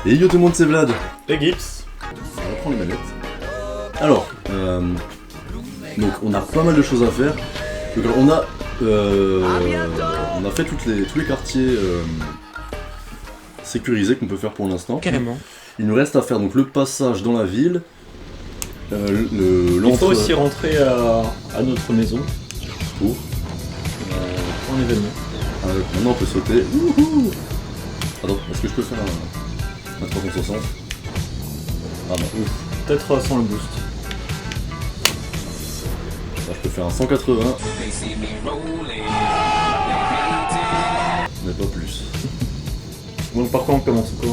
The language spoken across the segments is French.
Et yo tout le monde, c'est Vlad. Et Gips. On reprend les manettes. Alors, donc on a pas mal de choses à faire. Donc on a fait tous les quartiers sécurisés qu'on peut faire pour l'instant. Carrément. Il nous reste à faire donc le passage dans la ville. Il faut aussi rentrer à notre maison pour un événement. Maintenant on peut sauter. Wouhou. Attends, est-ce que je peux faire un 360? Ah bah ouf. Peut-être sans le boost. Là, je peux faire un 180. Mais pas plus. Donc par quoi on commence? Par...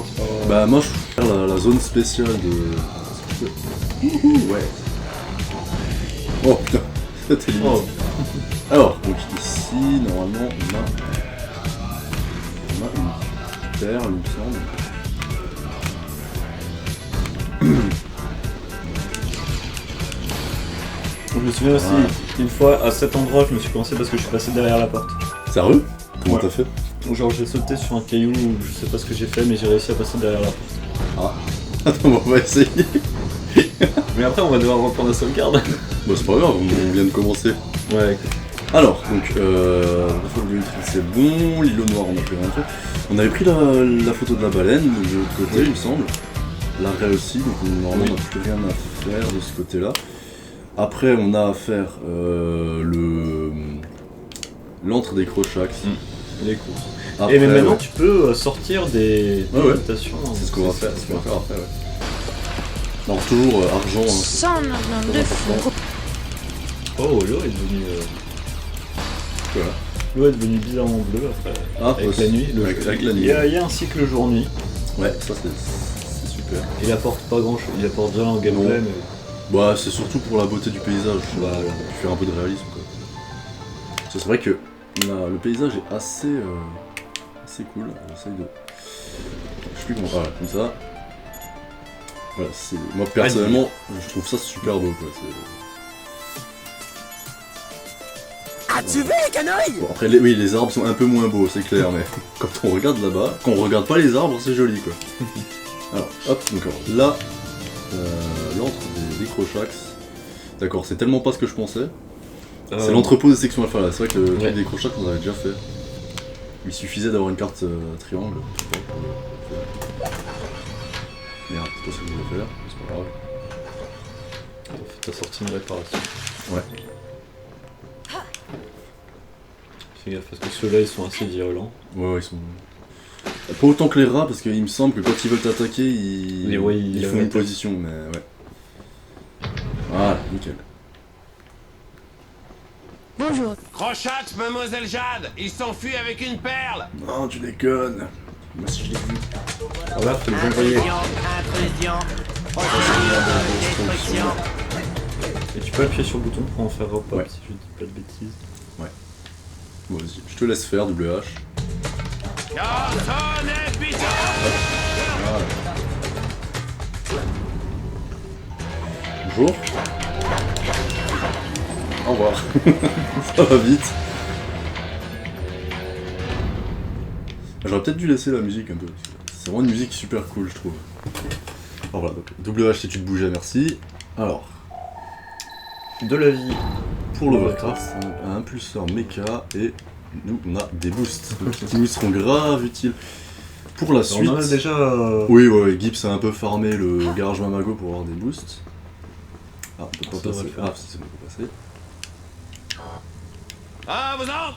Bah moi je vais faire la zone spéciale de... Wouhou, ouais. Oh putain, c'était limite. Oh. Alors, donc ici, normalement, on a une perle, il me semble. Je me souviens aussi, une fois, à cet endroit, je me suis coincé parce que je suis passé derrière la porte. Sérieux? Comment Ouais. t'as fait? Genre j'ai sauté sur un caillou, je sais pas ce que j'ai fait, mais j'ai réussi à passer derrière la porte. Ah. Attends, bon, on va essayer. Mais après on va devoir reprendre la sauvegarde. Bah c'est pas grave, on vient de commencer. Ouais. Alors, donc, c'est bon, l'îlot noir on a pris un truc. On avait pris la photo de la baleine de l'autre côté, il me semble. L'arrêt aussi, donc normalement on n'a plus rien à faire de ce côté-là. Après on a à faire l'antre des Crochax. Les courses. Après, Et mais maintenant tu peux sortir des invitations. C'est ce qu'on va faire, après, ouais. Alors toujours argent. Hein, Son nom de fou. Oh, l'eau est devenue... Voilà. L'eau est devenue bizarrement bleue après. Avec la nuit. Avec la nuit. Il y a un cycle jour-nuit. Ouais, ça c'est super. Il apporte pas grand chose, il apporte rien au gameplay, mais... Bah c'est surtout pour la beauté du paysage, Voilà. faire un peu de réalisme quoi. Parce que c'est vrai que le paysage est assez cool, j'essaye de... Je sais plus comment... Voilà, comme ça. Voilà, c'est... Moi personnellement, je trouve ça super beau quoi. As-tu vu les canouilles? Bon après les arbres sont un peu moins beaux, c'est clair, mais quand on regarde là-bas, quand on regarde pas les arbres, c'est joli quoi. Alors, hop, donc alors, là, l'antre des Crochax. D'accord, c'est tellement pas ce que je pensais. C'est l'entrepôt des sections alpha là, c'est vrai que le truc des Crochax on avait déjà fait. Il suffisait d'avoir une carte triangle. Merde, c'est pas ce que je voulais faire, c'est pas grave. T'as sorti une réparation. Ouais. Fais gaffe parce que ceux-là ils sont assez virulents. Ouais, ils sont... Pas autant que les rats, parce qu'il me semble que quand ils veulent t'attaquer, ils font une position, mais ouais. Voilà, nickel. Bonjour. Crochax, mademoiselle Jade, il s'enfuit avec une perle. Non, tu déconnes. Moi aussi je l'ai vu. Voilà, faut les envoyer. Intrusion, procédure de destruction. Et tu peux appuyer sur le bouton pour en faire repop Ouais. si je dis pas de bêtises. Bon, vas-y, je te laisse faire, WH. Carton et Peter. Voilà. Bonjour. Au revoir. Ça va vite. J'aurais peut-être dû laisser la musique un peu. C'est vraiment une musique super cool, je trouve. Alors voilà, donc WH si tu te bougeais, merci. Alors, De la vie. pour l'Overcraft, un impulseur mecha et nous on a des boosts qui nous seront grave utiles. Pour la suite. On en a déjà... Oui, ouais, Gibbs a un peu farmé le garage Mamago pour avoir des boosts. Ah, on peut pas Ça devrait passer. le faire. Ah, si, c'est bon, on peut passer. Ah, vous en?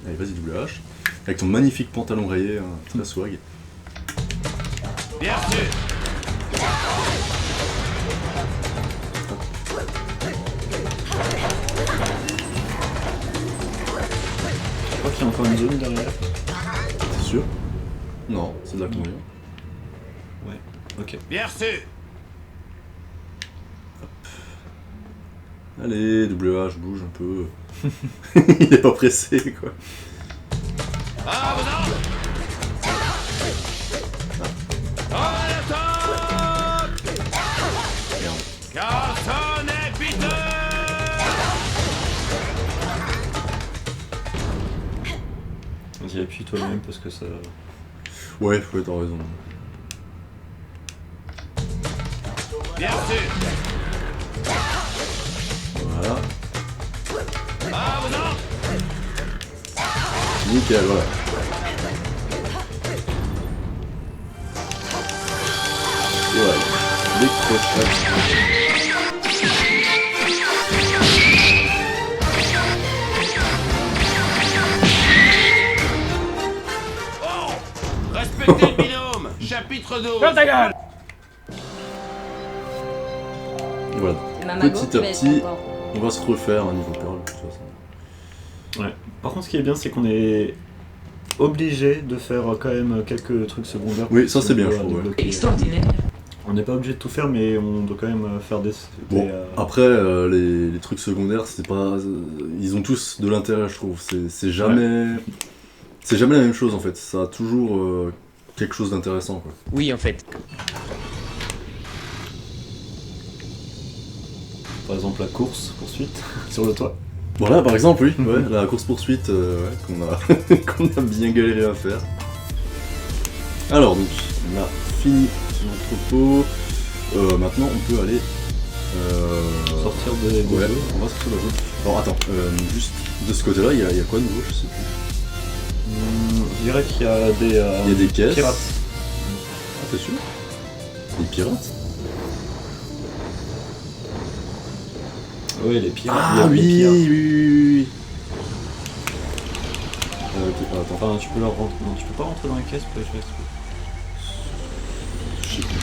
Allez, vas-y, WH. Avec ton magnifique pantalon rayé, hein, très swag. Bien sûr. Je crois qu'il y a encore une zone derrière. C'est sûr? Non, c'est de la conduire. Ouais, ok. Bien sûr. Allez, WH, bouge un peu. Il est pas pressé, quoi. Ah, vous en? En attaque! Merde. Carton et Peter. Vas-y, appuie toi-même parce que ça... Ouais, t'as raison. Bien sûr. Voilà. Ah, vous non. Nickel, voilà. Et voilà. L'électrochoc. Respectez le binôme. Chapitre 12. Voilà. Petit à petit, on va se refaire un niveau perle de toute façon. Ouais. Par contre, ce qui est bien, c'est qu'on est obligé de faire quand même quelques trucs secondaires. Oui, ça, si c'est on bien, veut je trouve, ouais. débloquer. Extraordinaire. On n'est pas obligé de tout faire, mais on doit quand même faire des. Bon, des, après, les trucs secondaires, c'est pas. Ils ont tous de l'intérêt, je trouve. C'est jamais. C'est jamais la même chose en fait. Ça a toujours quelque chose d'intéressant, quoi. Oui, en fait. Par exemple, la course poursuite sur le toit. Voilà, par exemple, oui, ouais, la course-poursuite ouais, qu'on a, qu'on a bien galéré à faire. Alors, donc, on a fini l'entrepôt. Maintenant, on peut aller. Sortir des Ouais, jeux. on va sortir de la zone. Alors, attends, juste de ce côté-là, il y a quoi de nouveau? Je sais plus. Je dirais qu'il y a des. Il y a des caisses. Pirates. Ah, t'es sûr? Des pirates? Ouais, les pirates. il y Ah a oui, les pirates. oui. Ok, attends. Enfin, tu peux leur rentrer. Non, tu peux pas rentrer dans les caisses pour les faire exploser. Je sais plus.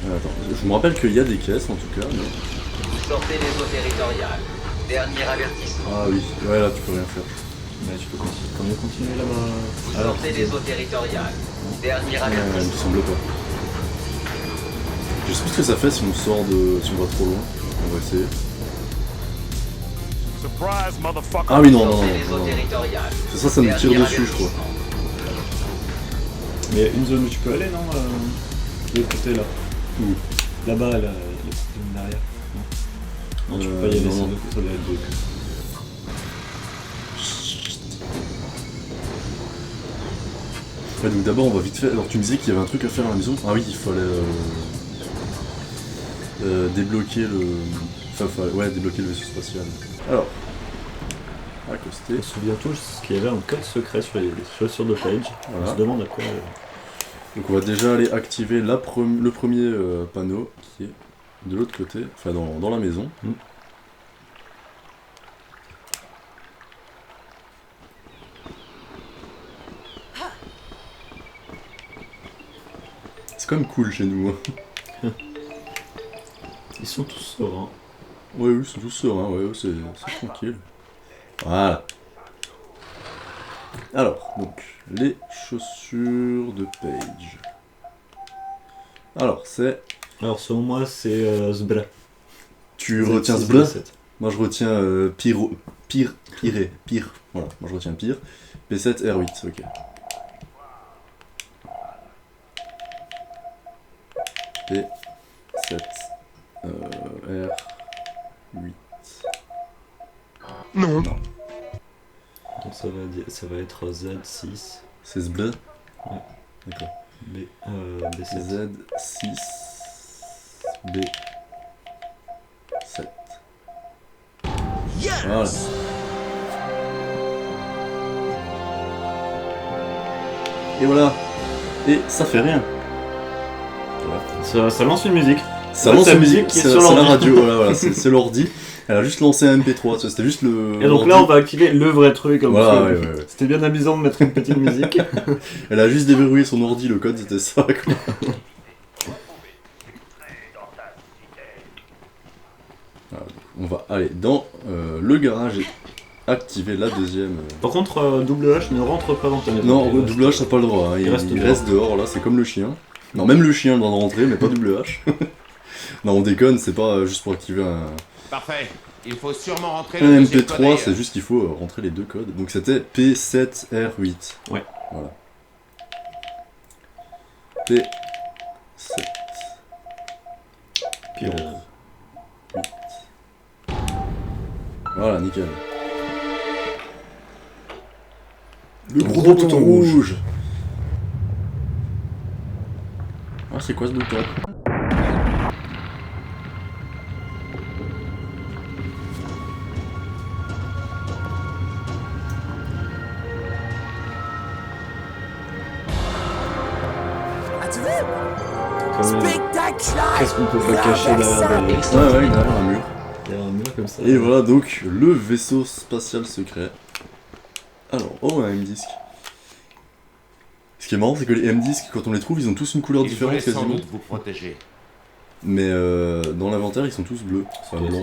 Attends, je me rappelle qu'il y a des caisses en tout cas, mais... Sortez des eaux territoriales. Dernier avertissement. Ah oui, ouais là tu peux rien faire. Mais tu peux continuer, quand même continuer là-bas. Sortez des eaux territoriales. Dernier Il me avertissement. semble pas. Je sais plus ce que ça fait si on sort de... si on va trop loin. On va essayer. Surprise, motherfucker. Ah oui, non, non, non, Sortez des non, eaux non. territoriales. C'est ça, ça me tire Dernier dessus je crois. avertissement. Mais il y a une zone où tu peux aller, non de l'autre côté là. Où? Là-bas, là, la zone derrière. Non, tu peux pas y aller, non, ça non. doit ça doit être deux. Ouais, donc d'abord on va vite fait. Alors tu me disais qu'il y avait un truc à faire à la maison. Ah oui, il fallait débloquer le. Enfin, ouais, débloquer le vaisseau spatial. Alors, accosté. On se souvient tous qu'il y avait un code secret sur les chaussures de Page. Voilà. On se demande à quoi. Donc on va déjà aller activer le premier panneau qui est de l'autre côté, enfin dans la maison. Mm. C'est quand même cool chez nous. Hein. Ils sont tous sereins. Ouais, oui, c'est tout serein, ouais, c'est tranquille. Voilà. Alors, donc, les chaussures de Page. Alors, c'est... Alors selon moi, c'est Zbra. Tu retiens ce bleu. bleu? Moi je retiens pire. Voilà, moi je retiens pire. P7 R8, ok. P7 R8. Non. Donc ça va être Z6. C'est ce bleu? Ouais. D'accord. B7. Z6 B7. Voilà. Et voilà. Et ça fait rien. Voilà. Ça lance une musique. Ça Ouais, lance c'est la la musique, musique qui est c'est sur c'est la l'ordi. radio, voilà, c'est l'ordi. Elle a juste lancé un MP3, c'était juste le... Et donc là, on va activer le vrai truc. Comme Voilà, ça. ouais, ouais, ouais. C'était bien amusant de mettre une petite musique. Elle a juste déverrouillé son ordi, le code c'était ça, quoi. Voilà, donc on va aller dans le garage et activer la deuxième... Par contre, Double H ne rentre pas dans ta maison. Non, Il double H, t'as pas le droit, hein. Il reste dehors, là, c'est comme le chien. Non, même le chien doit rentrer, mais pas double H. Non, on déconne, c'est pas juste pour activer Parfait. Il faut sûrement rentrer un le deuxième code MP3, ailleurs. c'est juste qu'il faut rentrer les deux codes. Donc c'était P7R8. Ouais. Voilà. P7. Puis Voilà, nickel. Le gros bouton rouge. Ah, c'est quoi ce bouton? Qu'est-ce qu'on peut pas cacher derrière des... Ouais, derrière un mur. derrière un mur comme ça. Et voilà donc le vaisseau spatial secret. Alors, oh, un M-Disc. Ce qui est marrant, c'est que les M-Disc, quand on les trouve, ils ont tous une couleur Il différente voulait sans quasiment. doute vous protéger. Mais dans l'inventaire, ils sont tous bleus. Enfin, blanc.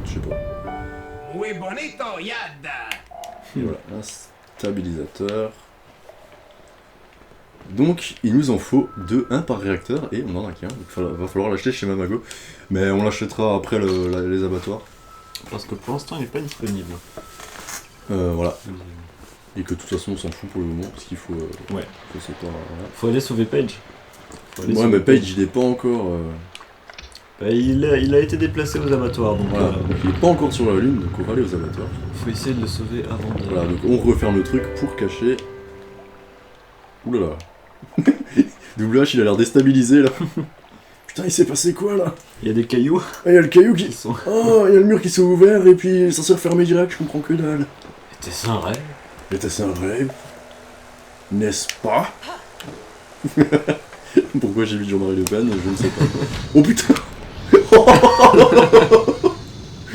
Je sais pas. Oui, bonito, Yad. Et voilà, un stabilisateur. Donc, il nous en faut un par réacteur, et on en a qu'un. Donc, va falloir l'acheter chez Mamago. Mais on l'achètera après les abattoirs. Parce que pour l'instant, il n'est pas disponible. Voilà. Et que de toute façon, on s'en fout pour le moment, parce qu'il faut... Ouais. c'est pas... Voilà. Faut aller sauver Page. Ouais, mais Page, il est pas encore... Bah, il a été déplacé aux abattoirs, donc Voilà, donc il est pas encore sur la lune, donc on va aller aux abattoirs. faut essayer de le sauver avant de... Voilà, donc on referme le truc pour cacher... Oulala. WH, il a l'air déstabilisé, là. Putain, il s'est passé quoi, là? Il y a des cailloux Ah, il y a le caillou qui qui... sont... Oh, il y a le mur qui s'est ouvert, et puis ça s'est refermé direct, je comprends que dalle. Était-ce un rêve? Était-ce un rêve? N'est-ce pas? Pourquoi j'ai vu Jean-Marie Le Pen? Je ne sais pas. Oh putain!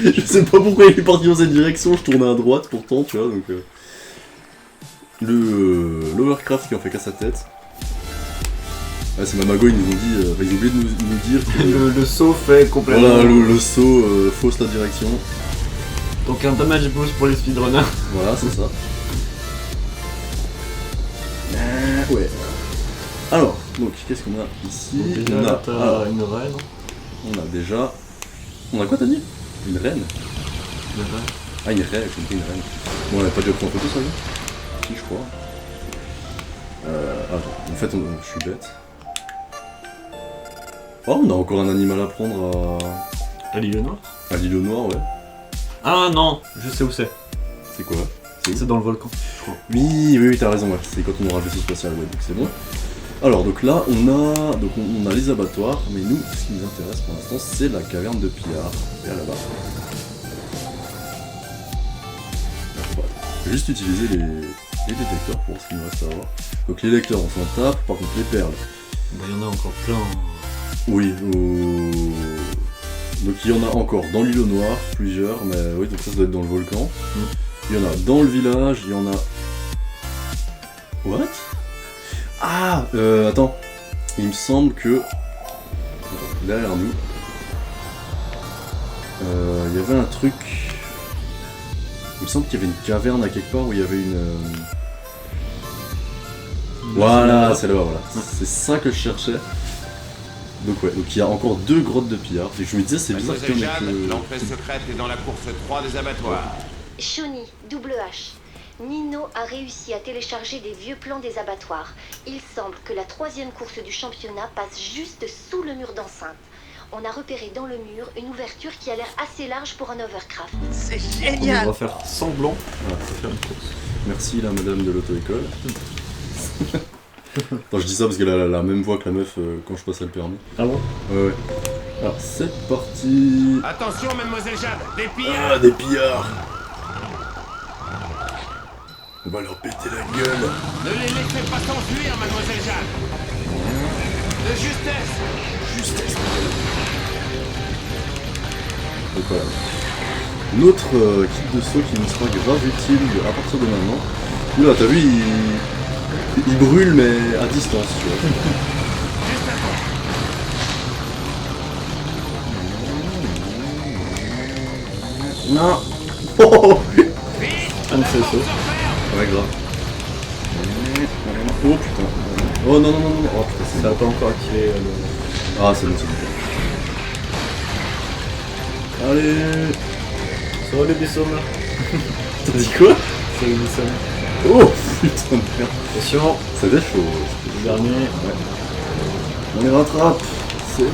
Je sais pas pourquoi il est parti dans cette direction, je tournais à droite pourtant, tu vois, donc... L'Overcraft qui en fait qu'à sa tête. Ah, c'est Mamago, ils nous ont dit... ils ont oublié de nous dire que... le saut fait complètement... Voilà, le saut fausse la direction. Donc un damage boost pour les speedrunners. Voilà, c'est ça. Ouais. Alors, donc, qu'est-ce qu'on a ici? Donc déjà, On là, a, t'as alors, une reine. on a déjà... On a quoi, t'as dit? Une reine? Une reine. Ah, une reine, j'ai compris, une reine. Bon, on a pas déjà pris en photo, ça, lui? Si, je crois. Attends, en fait, je suis bête. Oh, on a encore un animal à prendre À l'île noire. à l'îlot noir, ouais. Ah non, je sais où c'est. C'est quoi? C'est dans le volcan, je crois. Oui, t'as raison, ouais. C'est quand on aura le vaisseau spatial, ouais, donc c'est bon. Alors, donc là, on a les abattoirs, mais nous, ce qui nous intéresse pour l'instant, c'est la caverne de Pillard. Et là-bas. On va juste utiliser les détecteurs pour ce qu'il nous reste à avoir. Donc les lecteurs, on s'en tape, par contre les perles. Bah il y en a encore plein. Oui, donc il y en a encore dans l'îlot noir, plusieurs, mais oui, donc ça doit être dans le volcan. Il y en a dans le village, il y en a... What? Ah, attends. Il me semble que... Derrière nous... Il y avait un truc... Il me semble qu'il y avait une caverne à quelque part où il y avait une... Voilà, c'est là-bas, voilà. C'est ça que je cherchais. Donc ouais, donc il y a encore 2 grottes de pillards. Et je me disais, c'est bizarre qu'il y en ait Mademoiselle Jade, que... l'entrée secrète est dans la course 3 des abattoirs. Shawnee, double H. Nino a réussi à télécharger des vieux plans des abattoirs. Il semble que la 3e course du championnat passe juste sous le mur d'enceinte. On a repéré dans le mur une ouverture qui a l'air assez large pour un Overcraft. C'est On génial. va faire semblant Voilà. de faire une course. Merci la madame de l'auto-école. Attends, je dis ça parce qu'elle a la même voix que la meuf quand je passais le permis. Ah bon? Ouais. Alors, c'est parti. Attention, mademoiselle Jade, des pillards. Ah, des pillards. On va leur péter la gueule. Ne les laissez pas s'enfuir, mademoiselle Jade. De justesse. Justesse. Donc voilà. Notre kit de saut qui nous sera grave utile à partir de maintenant. Là, t'as vu, il brûle mais à distance, tu vois. Juste à temps. Non. Oh, Vite. Un de ces sauts. ouais, grave. Oh putain. Oh non, non, non, non. Oh putain, c'est Ça bon. n'a pas encore activé le... Ah, c'est bon, c'est bon. Allez. Ça va le Bissom. T'as dit quoi? C'est le Bissom. Oh putain de merde. Attention, C'était chaud. le dernier. Ouais. On les rattrape. C'est...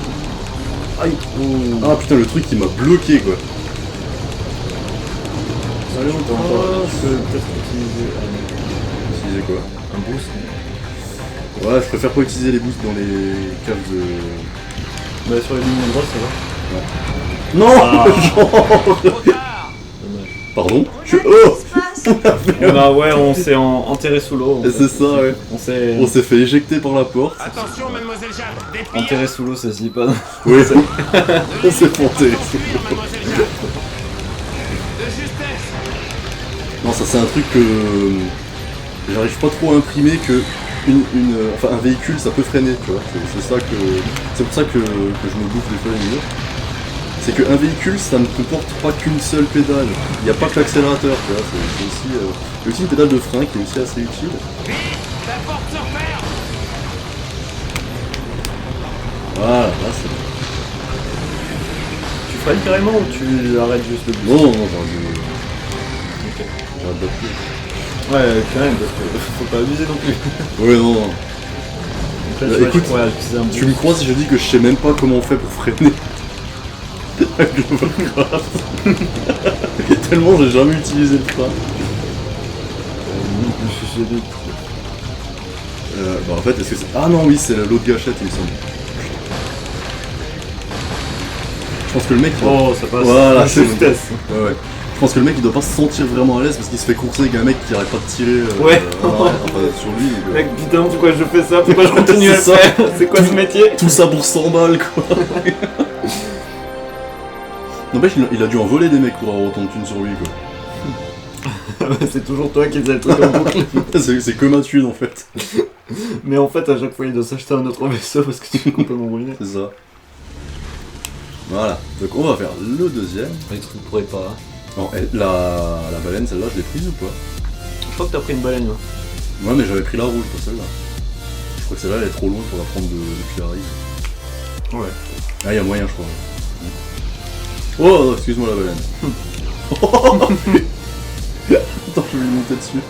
Aïe. Ah putain, le truc il m'a bloqué quoi. Allez, on Tu peux peut-être utiliser Utiliser quoi? un boost. Ouais, je préfère pas utiliser les boosts dans les caves de... Bah sur les lignes droites ça va. Non Ah. Genre Trop tard. Dommage. Pardon? Oh On s'est enterré sous l'eau. en Et fait. c'est ça, ouais. On s'est On s'est fait éjecter par la porte. Attention, mademoiselle Jeanne. Des pires. enterré sous l'eau, ça se dit pas. Oui, on s'est Laissez-moi planté. s'enfuir, mademoiselle Jeanne. De justesse. Non, ça c'est un truc que j'arrive pas trop à imprimer que enfin, un véhicule ça peut freiner, tu vois. C'est ça que c'est pour ça que je me bouffe des fois les murs. C'est qu'un véhicule ça ne comporte pas qu'une seule pédale. Il n'y a pas que l'accélérateur, tu vois. C'est aussi il y a aussi une pédale de frein qui est aussi assez utile. Vite, la porte se referme. Voilà, là c'est bon. Tu freines carrément ou tu arrêtes juste le boost? Non, j'arrête d'appuyer. Ouais, quand même, parce que faut pas abuser non plus. Ouais, non. Donc là, Bah, tu vois, écoute, je pourrais utiliser un Tu me boost. crois si je dis que je sais même pas comment on fait pour freiner avec le Minecraft. Et tellement j'ai jamais utilisé le frein. Bah en fait est-ce que c'est... Ah non oui c'est l'autre gâchette il me semble. Je pense que le mec il doit... Oh, ça passe. Voilà, c'est justesse. Ouais ouais. Je pense que le mec il doit pas se sentir vraiment à l'aise parce qu'il se fait courser avec un mec qui arrête pas de tirer Ouais. sur lui. donc, Mec, putain, pourquoi je fais ça? Pourquoi je continue à le C'est ça. faire? C'est quoi ce métier? Tout ça pour 100 balles quoi. N'empêche il a dû en voler des mecs pour avoir autant de thunes sur lui quoi. C'est toujours toi qui faisais le truc en boucle. C'est que ma thune en fait. Mais en fait, à chaque fois, il doit s'acheter un autre vaisseau parce que tu es complètement ruiné. C'est ça. Voilà. Donc on va faire le deuxième. Les trucs pourraient pas. Non, la baleine, celle-là, je l'ai prise ou pas? Je crois que t'as pris une baleine, là. Ouais, mais j'avais pris la rouge, pas celle-là. Je crois que celle-là, elle est trop loin pour la prendre depuis la rive. Ouais. Ah, il y a moyen, je crois. Oh, excuse-moi la baleine. Attends, je vais lui monter dessus.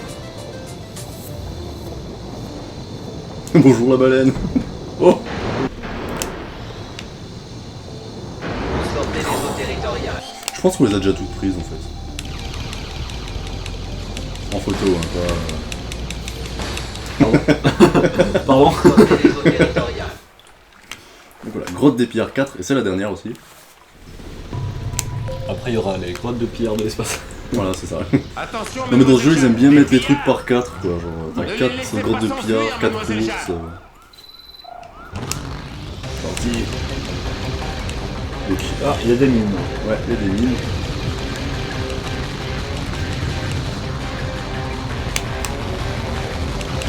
Bonjour la baleine. Oh. Vous sortez des eaux territoriales. Je pense qu'on les a déjà toutes prises en fait. En photo, hein, pas... Pardon. Vous sortez des eaux territoriales. Donc voilà, grotte des pierres 4, et c'est la dernière aussi. Après, il y aura les grottes de pierre de l'espace. Voilà, c'est ça. Attention, Non mais dans ce jeu ils aiment bien des mettre les pillards. trucs par 4 quoi, genre t'as Ne les 4 laissez grottes de pas pillards, s'enfuir, 4 mademoiselle courses. Parti. Donc, Ah, il y a des mines. ouais, il y a des mines.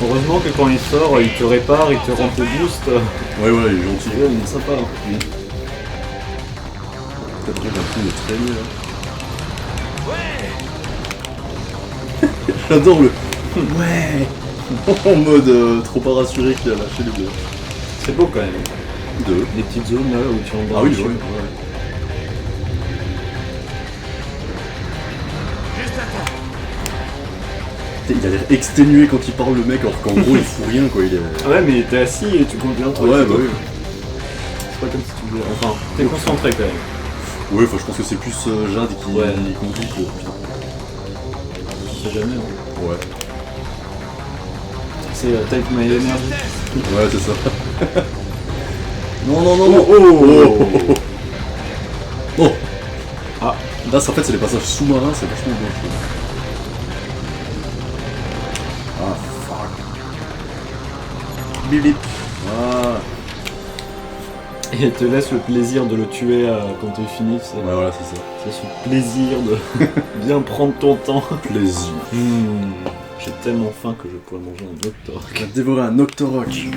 Heureusement que quand il sort, il te répare, il te rend tes boosts. Ouais, ouais, il est gentil. Il est sympa. Peut-être que j'ai appris de traîner là. J'adore le ouais en mode trop pas rassuré qu'il a lâché le bleu. C'est beau quand même. Deux. Des petites zones là où tu rentres dans Ah oui, le ouais, jeu. ouais. Juste à temps. Il a l'air exténué quand il parle le mec alors qu'en gros il fout rien quoi, il est... Ouais, mais t'es assis et tu comptes bien le truc. Ouais, bah oui. C'est pas comme si tu faisais. Enfin, t'es concentré quand même. Ouais, enfin je pense que c'est plus Jade qui Ouais. conduit que... Tu sais jamais. Hein. Ouais. C'est Type My De Energy. justesse. Ouais, c'est ça. Non, non, non, non. Oh, oh. Oh. Ah. Là, en fait, c'est les passages sous-marins, c'est vachement bien fait. Ah, fuck. Bip bip. Voilà. Et elle te laisse le plaisir de le tuer quand t'es fini. C'est Ouais, voilà, c'est ça. ce plaisir de bien prendre ton temps. Plaisir. J'ai tellement faim que je pourrais manger un Octorok. On va dévorer un Octorok.